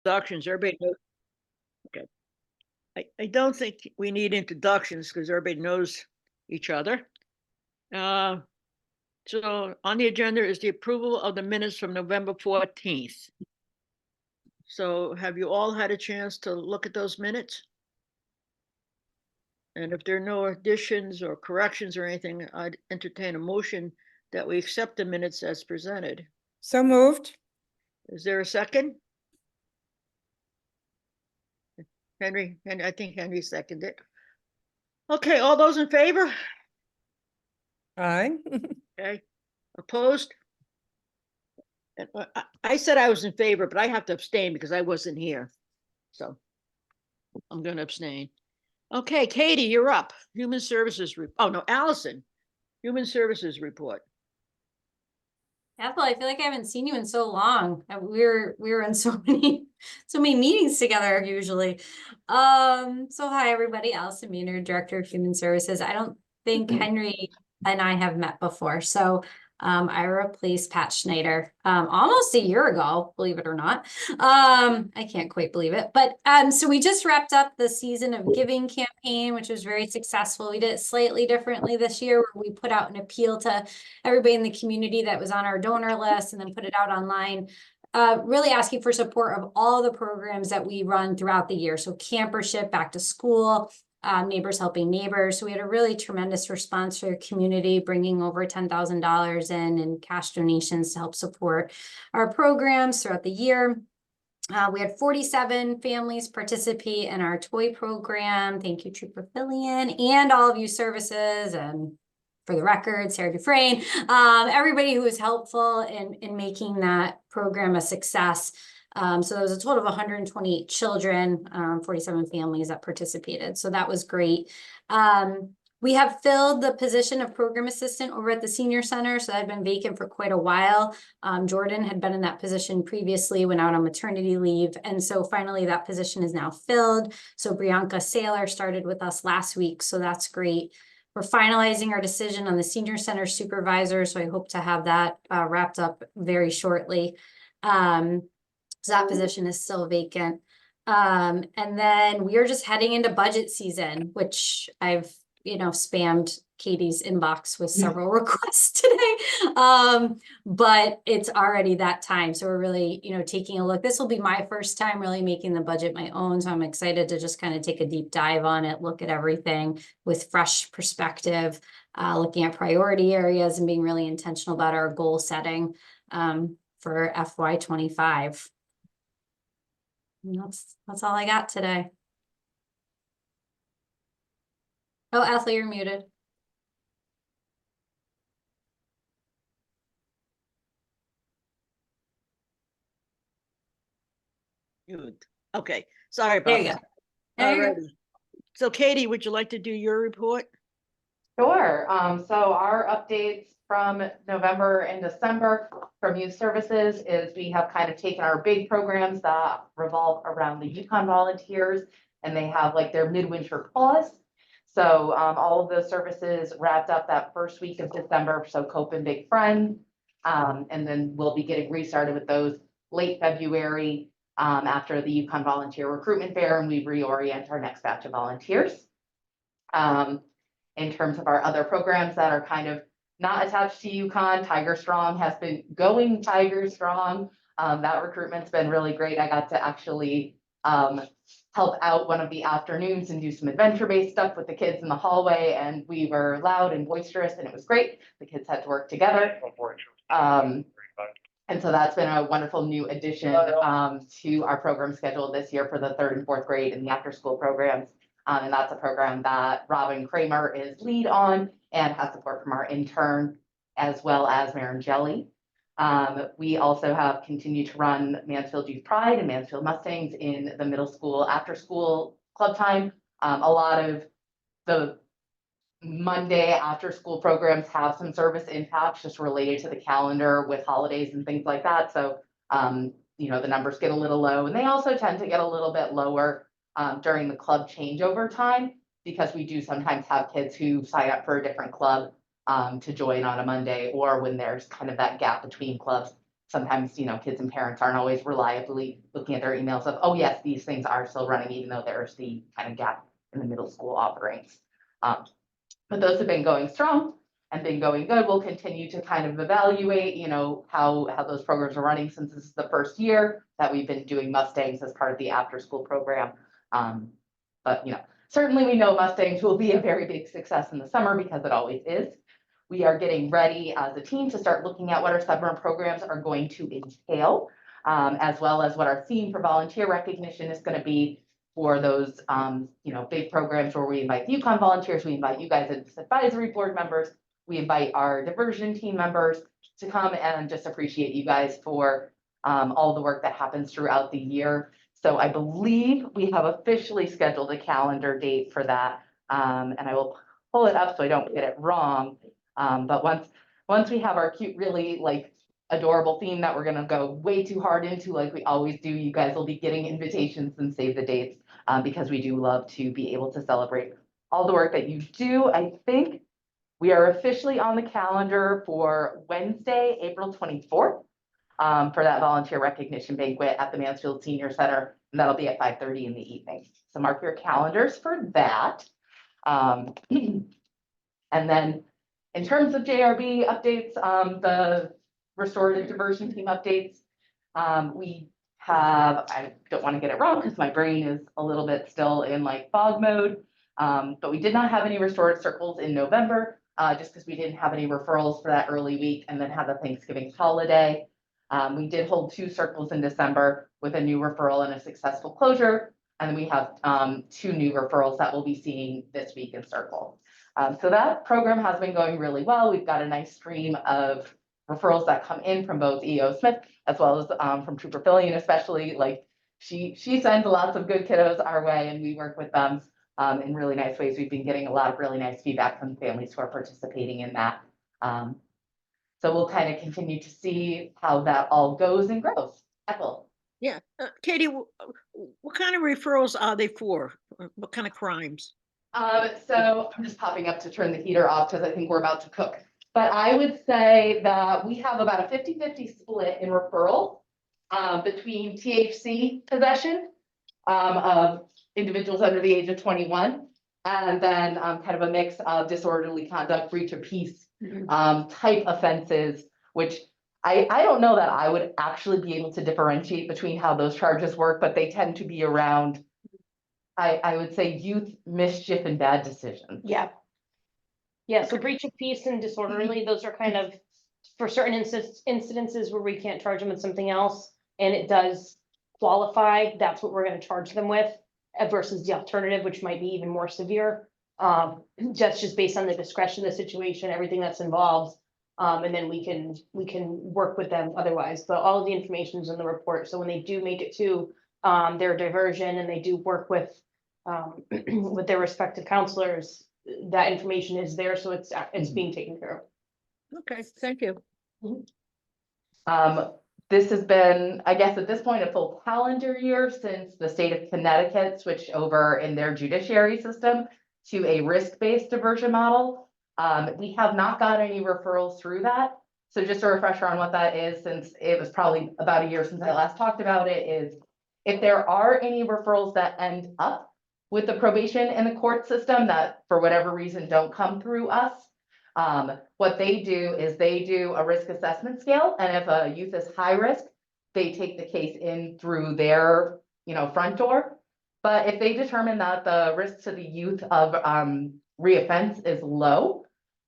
Introductions, everybody knows. Okay. I don't think we need introductions because everybody knows each other. So on the agenda is the approval of the minutes from November 14th. So have you all had a chance to look at those minutes? And if there are no additions or corrections or anything, I'd entertain a motion that we accept the minutes as presented. So moved. Is there a second? Henry, and I think Henry seconded it. Okay, all those in favor? Aye. Okay, opposed? I said I was in favor, but I have to abstain because I wasn't here. So I'm going to abstain. Okay, Katie, you're up. Human Services. Oh, no, Allison. Human Services report. Ethel, I feel like I haven't seen you in so long. We were in so many meetings together usually. So hi everybody, Allison Maynard, Director of Human Services. I don't think Henry and I have met before. So I replaced Pat Schneider almost a year ago, believe it or not. I can't quite believe it. But so we just wrapped up the Season of Giving campaign, which was very successful. We did it slightly differently this year, where we put out an appeal to everybody in the community that was on our donor list and then put it out online. Really asking for support of all the programs that we run throughout the year. So Campership, Back to School, Neighbors Helping Neighbors. So we had a really tremendous response for the community, bringing over $10,000 in cash donations to help support our programs throughout the year. We had 47 families participate in our toy program. Thank you, Trooper Fillion, and all of you services, and for the record, Sarah Dufresne, everybody who was helpful in making that program a success. So there was a total of 128 children, 47 families that participated. So that was great. We have filled the position of program assistant over at the senior center. So that had been vacant for quite a while. Jordan had been in that position previously, went out on maternity leave. And so finally that position is now filled. So Brianka Saylor started with us last week. So that's great. We're finalizing our decision on the senior center supervisor. So I hope to have that wrapped up very shortly. So that position is still vacant. And then we are just heading into budget season, which I've, spammed Katie's inbox with several requests today. But it's already that time. So we're really, taking a look. This will be my first time really making the budget my own. So I'm excited to just kind of take a deep dive on it, look at everything with fresh perspective, looking at priority areas and being really intentional about our goal setting for FY25. That's all I got today. Oh, Ethel, you're muted. Good. Okay, sorry There about you that. go. There you go. Alrighty. So Katie, would you like to do your report? Sure. So our updates from November and December from Youth Services is we have kind of taken our big programs that revolve around the Yukon Volunteers, and they have like their midwinter pause. So all of those services wrapped up that first week of December. So Cope and Big Friend. And then we'll be getting restarted with those late February after the Yukon Volunteer Recruitment Fair, and we reorient our next batch of volunteers. In terms of our other programs that are kind of not attached to Yukon, Tiger Strong has been going Tiger Strong. That recruitment's been really great. I got to actually help out one of the afternoons and do some adventure-based stuff with the kids in the hallway, and we were loud and boisterous, and it was great. The kids had to work together. And so that's been a wonderful new addition to our program schedule this year for the 3rd and 4th grade and the after-school programs. And that's a program that Robin Kramer is lead on and has support from our intern as well as Maren Jelly. We also have continued to run Mansfield Youth Pride and Mansfield Mustangs in the middle school after school club time. A lot of the Monday after school programs have some service impacts just related to the calendar with holidays and things like that. So, the numbers get a little low, and they also tend to get a little bit lower during the club changeover time, because we do sometimes have kids who sign up for a different club to join on a Monday, or when there's kind of that gap between clubs. sometimes, kids and parents aren't always reliably looking at their emails of, oh, yes, these things are still running, even though there's the kind of gap in the middle school offerings. But those have been going strong and been going good. We'll continue to kind of evaluate, how those programs are running, since this is the first year that we've been doing Mustangs as part of the after-school program. But, certainly we know Mustangs will be a very big success in the summer, because it always is. We are getting ready as a team to start looking at what our summer programs are going to entail, as well as what our theme for volunteer recognition is going to be for those, big programs where we invite the UConn volunteers, we invite you guys as advisory board members, we invite our diversion team members to come and just appreciate you guys for all the work that happens throughout the year. So I believe we have officially scheduled a calendar date for that, and I will pull it up so I don't get it wrong. But once we have our cute, really adorable theme that we're gonna go way too hard into, like we always do, you guys will be getting invitations and save the dates, because we do love to be able to celebrate all the work that you do. I think we are officially on the calendar for Wednesday, April 24th, for that volunteer recognition banquet at the Mansfield Senior Center, and that'll be at 5:30 in the evening. So mark your calendars for that. And then in terms of JRB updates, the restorative diversion team updates, we have, I don't want to get it wrong because my brain is a little bit still in fog mode, but we did not have any restorative circles in November, just because we didn't have any referrals for that early week and then have the Thanksgiving holiday. We did hold 2 circles in December with a new referral and a successful closure. And we have 2 new referrals that we'll be seeing this week in circle. So that program has been going really well. We've got a nice stream of referrals that come in from both EO Smith as well as from Trooper Fillion, especially. She sends lots of good kiddos our way, and we work with them in really nice ways. We've been getting a lot of really nice feedback from families who are participating in that. So we'll kind of continue to see how that all goes and grows. Ethel. Yeah, Katie, what kind of referrals are they for? What kind of crimes? So I'm just popping up to turn the heater off because I think we're about to cook. But I would say that we have about a 50-50 split in referral between THC possession of individuals under the age of 21, and then kind of a mix of disorderly conduct, breach of peace type offenses, which I don't know that I would actually be able to differentiate between how those charges work, but they tend to be around, I would say, youth mischief and bad decisions. Yeah. Yeah, so breach of peace and disorderly, those are kind of for certain incidences where we can't charge them with something else, and it does qualify, that's what we're gonna charge them with, versus the alternative, which might be even more severe. That's just based on the discretion of the situation, everything that's involved. And then we can work with them otherwise, but all of the information is in the report, so when they do make it to their diversion and they do work with with their respective counselors, that information is there, so it's being taken care of. Okay, thank you. This has been, I guess at this point, a full calendar year since the state of Connecticut switched over in their judiciary system to a risk-based diversion model. We have not got any referrals through that. So just a refresher on what that is, since it was probably about a year since I last talked about it, is if there are any referrals that end up with the probation and the court system that for whatever reason don't come through us, what they do is they do a risk assessment scale, and if a youth is high risk, they take the case in through their front door. But if they determine that the risk to the youth of reoffense is low,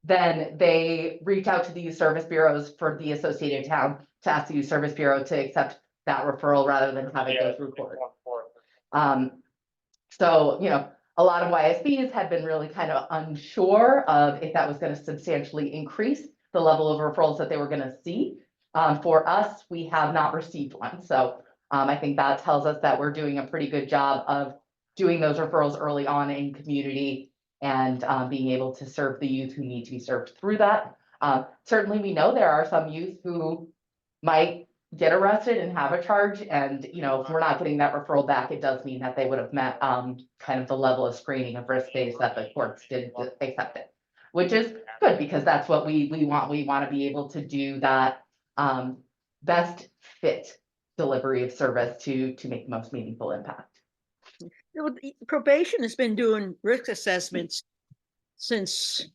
then they reach out to the youth service bureaus for the associated town to ask the youth service bureau to accept that referral rather than have it go through court. So, a lot of YSBs had been really kind of unsure of if that was going to substantially increase the level of referrals that they were going to see. For us, we have not received one. So I think that tells us that we're doing a pretty good job of doing those referrals early on in community and being able to serve the youth who need to be served through that. Certainly, we know there are some youth who might get arrested and have a charge, and if we're not getting that referral back, it does mean that they would have met kind of the level of screening of risk base that the courts did accept it, which is good because that's what we want. We want to be able to do that best fit delivery of service to make the most meaningful impact. Probation has been doing risk assessments since,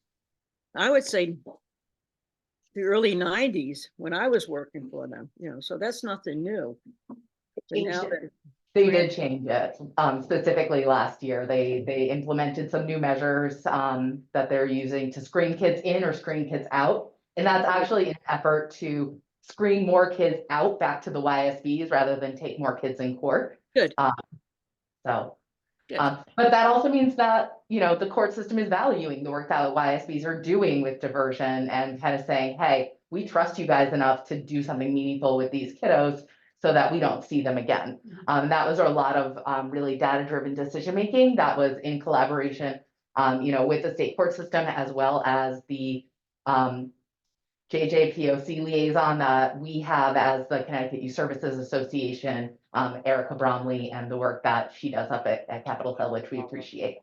I would say, the early 90s when I was working for them, so that's nothing new. But now Changed it. They did change it, specifically last year. They implemented some new measures, that they're using to screen kids in or screen kids out. And that's actually an effort to screen more kids out back to the YSBs rather than take more kids in court. Good. So, Good. but that also means that, the court system is valuing the work that YSBs are doing with diversion and kind of saying, hey, we trust you guys enough to do something meaningful with these kiddos so that we don't see them again. That was a lot of really data-driven decision-making that was in collaboration, with the state court system as well as the JJPOC liaison that we have as the Connecticut Youth Services Association, Erica Bromley, and the work that she does up at Capitol Hill, which we appreciate.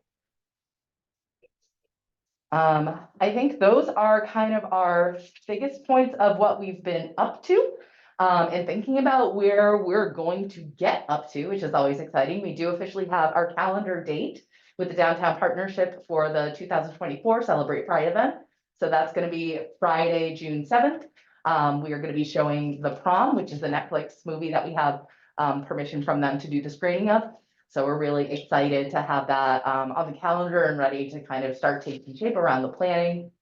I think those are kind of our biggest points of what we've been up to. And thinking about where we're going to get up to, which is always exciting. We do officially have our calendar date with the Downtown Partnership for the 2024 Celebrate Pride event. So that's going to be Friday, June 7th. We are going to be showing The Prom, which is a Netflix movie that we have permission from them to do the screening of. So we're really excited to have that on the calendar and ready to kind of start taking shape around the planning.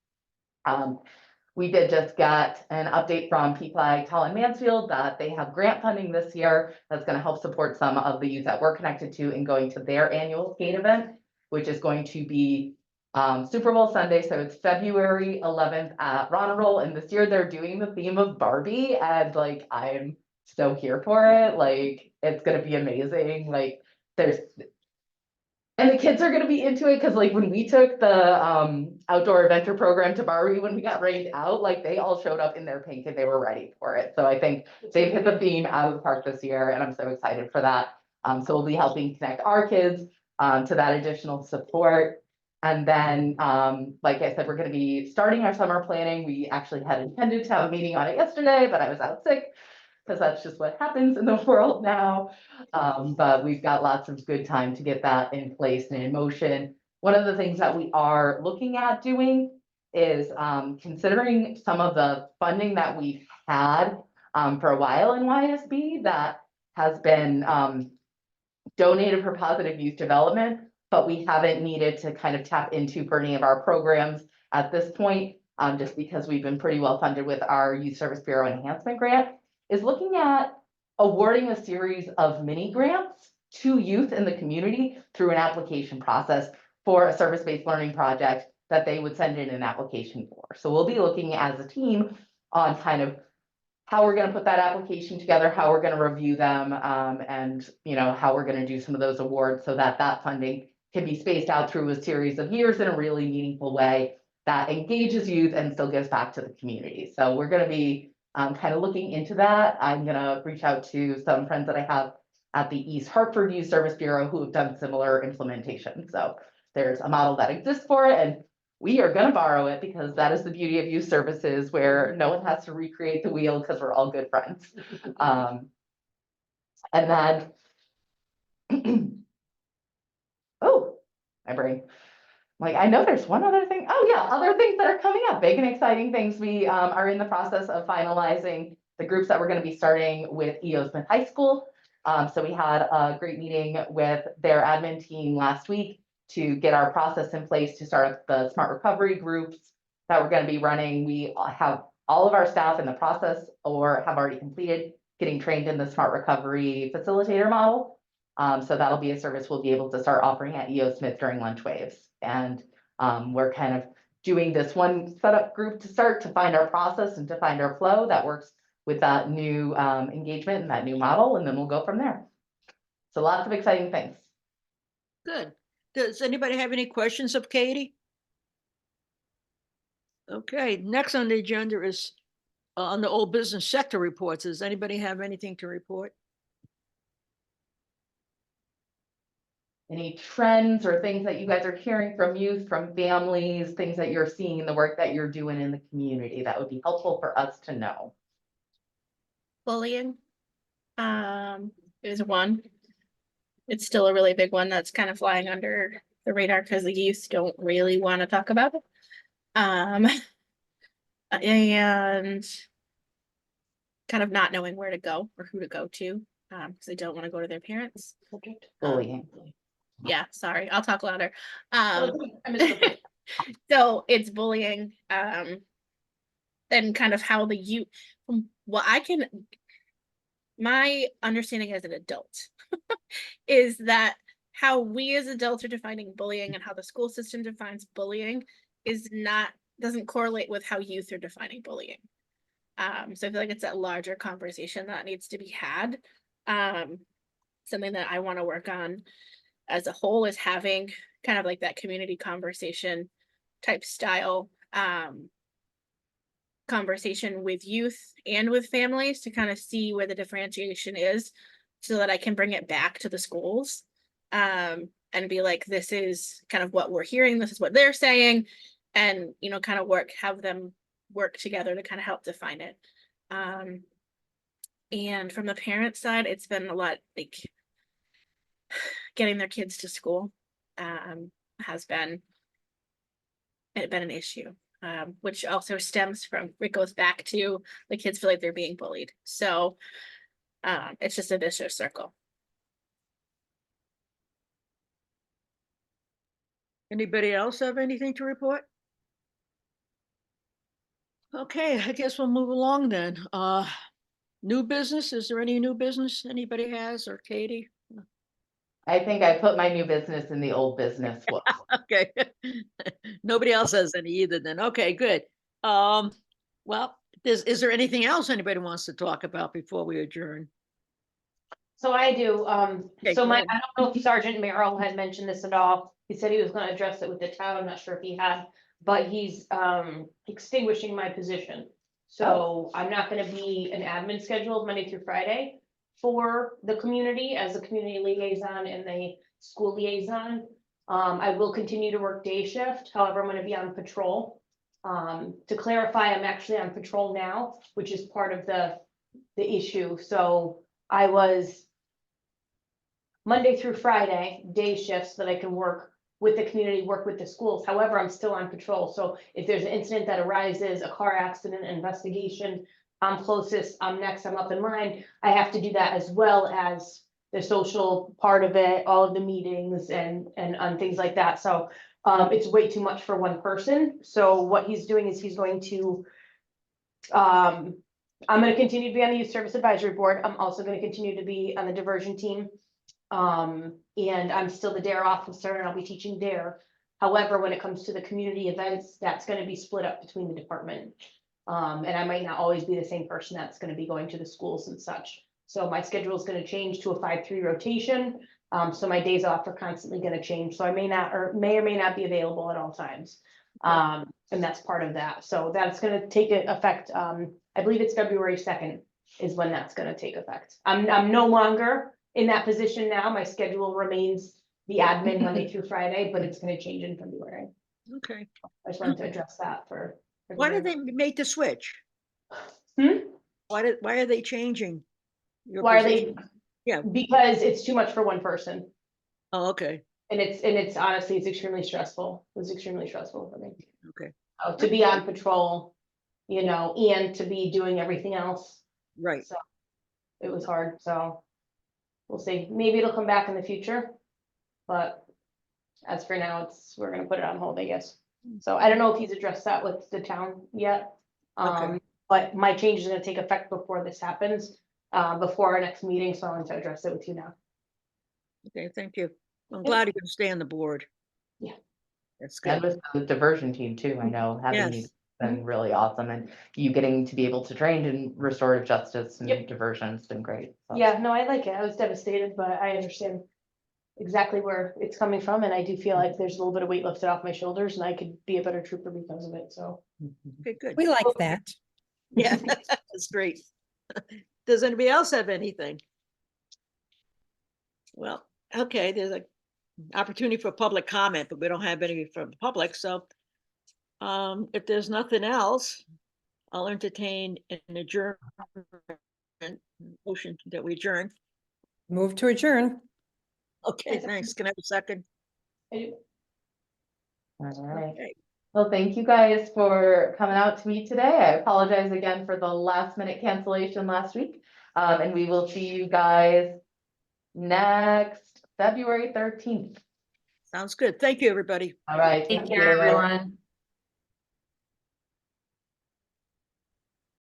We did just get an update from PFLAG Colin Mansfield that they have grant funding this year that's going to help support some of the youth that we're connected to in going to their annual skate event, which is going to be Super Bowl Sunday. So it's February 11th at Ronald, and this year they're doing the theme of Barbie, and like I'm so here for it. Like it's gonna be amazing. Like and the kids are gonna be into it because like when we took the outdoor adventure program to Barbie, when we got rained out, like they all showed up in their pink and they were ready for it. So I think they've hit the theme out of the park this year, and I'm so excited for that. So we'll be helping connect our kids to that additional support. And then, like I said, we're going to be starting our summer planning. We actually had intended to have a meeting on it yesterday, but I was out sick because that's just what happens in the world now. But we've got lots of good time to get that in place and in motion. One of the things that we are looking at doing is considering some of the funding that we've had for a while in YSB that has been donated for positive youth development, but we haven't needed to kind of tap into for any of our programs at this point, just because we've been pretty well funded with our Youth Service Bureau Enhancement Grant, is looking at awarding a series of mini grants to youth in the community through an application process for a service-based learning project that they would send in an application for. So we'll be looking as a team on kind of how we're going to put that application together, how we're going to review them, and how we're going to do some of those awards so that that funding can be spaced out through a series of years in a really meaningful way that engages youth and still gives back to the community. So we're going to be kind of looking into that. I'm going to reach out to some friends that I have at the East Hartford Youth Service Bureau who have done similar implementation. So there's a model that exists for it, and we are going to borrow it because that is the beauty of youth services, where no one has to recreate the wheel because we're all good friends. And then, oh, my brain. Like, I know there's one other thing. Oh yeah, other things that are coming up, big and exciting things. We are in the process of finalizing the groups that we're going to be starting with E.O. Smith High School. So we had a great meeting with their admin team last week to get our process in place to start up the smart recovery groups that we're going to be running. We have all of our staff in the process or have already completed getting trained in the smart recovery facilitator model. So that'll be a service we'll be able to start offering at E.O. Smith during lunch waves. And we're kind of doing this one setup group to start to find our process and to find our flow that works with that new engagement and that new model, and then we'll go from there. So lots of exciting things. Good. Does anybody have any questions of Katie? Okay, next on the agenda is on the old business sector reports. Does anybody have anything to report? Any trends or things that you guys are hearing from youth, from families, things that you're seeing in the work that you're doing in the community that would be helpful for us to know? Bullying. Is one. It's still a really big one that's kind of flying under the radar because the youth don't really want to talk about it. And kind of not knowing where to go or who to go to, because they don't want to go to their parents. Bullying. Yeah, sorry, I'll talk louder. I missed the point. So it's bullying, and kind of how the youth, from what I can, my understanding as an adult is that how we as adults are defining bullying and how the school system defines bullying doesn't correlate with how youth are defining bullying. So I feel like it's a larger conversation that needs to be had. Something that I want to work on as a whole is having kind of like that community conversation type style conversation with youth and with families to kind of see where the differentiation is so that I can bring it back to the schools and be like, this is kind of what we're hearing, this is what they're saying, and kind of have them work together to kind of help define it. And from the parent side, it's been a lot like getting their kids to school has been an issue, which also stems from, it goes back to the kids feel like they're being bullied. So it's just a vicious circle. Anybody else have anything to report? Okay, I guess we'll move along then. New business, is there any new business anybody has, or Katie? I think I put my new business in the old business. Whoops. Okay. Nobody else has any either then. Okay, good. Well, is there anything else anybody wants to talk about before we adjourn? So I do, Okay, so go I ahead. don't know if Sergeant Merrill had mentioned this at all. He said he was gonna address it with the town. I'm not sure if he had, but he's, extinguishing my position. So I'm not gonna be an admin scheduled Monday through Friday for the community as a community liaison and the school liaison. I will continue to work day shift, however, I'm gonna be on patrol. To clarify, I'm actually on patrol now, which is part of the issue. So I was Monday through Friday, day shifts that I can work with the community, work with the schools. However, I'm still on patrol. So if there's an incident that arises, a car accident, investigation, I'm closest, I'm next, I'm up in line. I have to do that as well as the social part of it, all of the meetings and things like that. So it's way too much for one person. So what he's doing is he's going to, I'm gonna continue to be on the Youth Service Advisory Board. I'm also gonna continue to be on the diversion team. And I'm still the DARE officer and I'll be teaching DARE. However, when it comes to the community events, that's gonna be split up between the department. And I might not always be the same person that's gonna be going to the schools and such. So my schedule is gonna change to a 5-3 rotation. So my days off are constantly gonna change. So I may or may not be available at all times. And that's part of that. So that's gonna take effect. I believe it's February 2nd is when that's gonna take effect. I'm no longer in that position now. My schedule remains the admin Monday through Friday, but it's gonna change in February. Okay. I just wanted to address that for. Why did everyone. they make the switch? Hmm? Why are they changing? your Why are they? position? Yeah. Because it's too much for one person. Oh, okay, And it's honestly, it's extremely stressful. It was extremely stressful for me. okay, To be on patrol, and to be doing everything else. right. So it was hard, so we'll see. Maybe it'll come back in the future. But as for now, we're gonna put it on hold, I guess. So I don't know if he's addressed that with the town yet. Okay. But my change is gonna take effect before this happens, before our next meeting, so I want to address it with you now. Okay, thank you. I'm glad you can stay on the board. Yeah. That's And good. with the diversion team too, I know having you Yes. been really awesome and you getting to be able to train in restorative justice and Yep. diversion has been great. So. Yeah, no, I like it. I was devastated, but I understand exactly where it's coming from, and I do feel like there's a little bit of weight lifted off my shoulders, and I could be a better trooper because of it, so. Okay, good. We like that. Yeah, that's great. Does anybody else have anything? Well, okay, there's an opportunity for public comment, but we don't have any from the public, so if there's nothing else, I'll entertain an adjournment motion that we adjourn. Move to adjourn. Okay, Second. thanks. Can I have a second? All right. Okay. Well, thank you guys for coming out to meet today. I apologize again for the last minute cancellation last week. And we will see you guys next February 13th. Sounds good. Thank you, everybody. All right. Take thank care, you. everyone.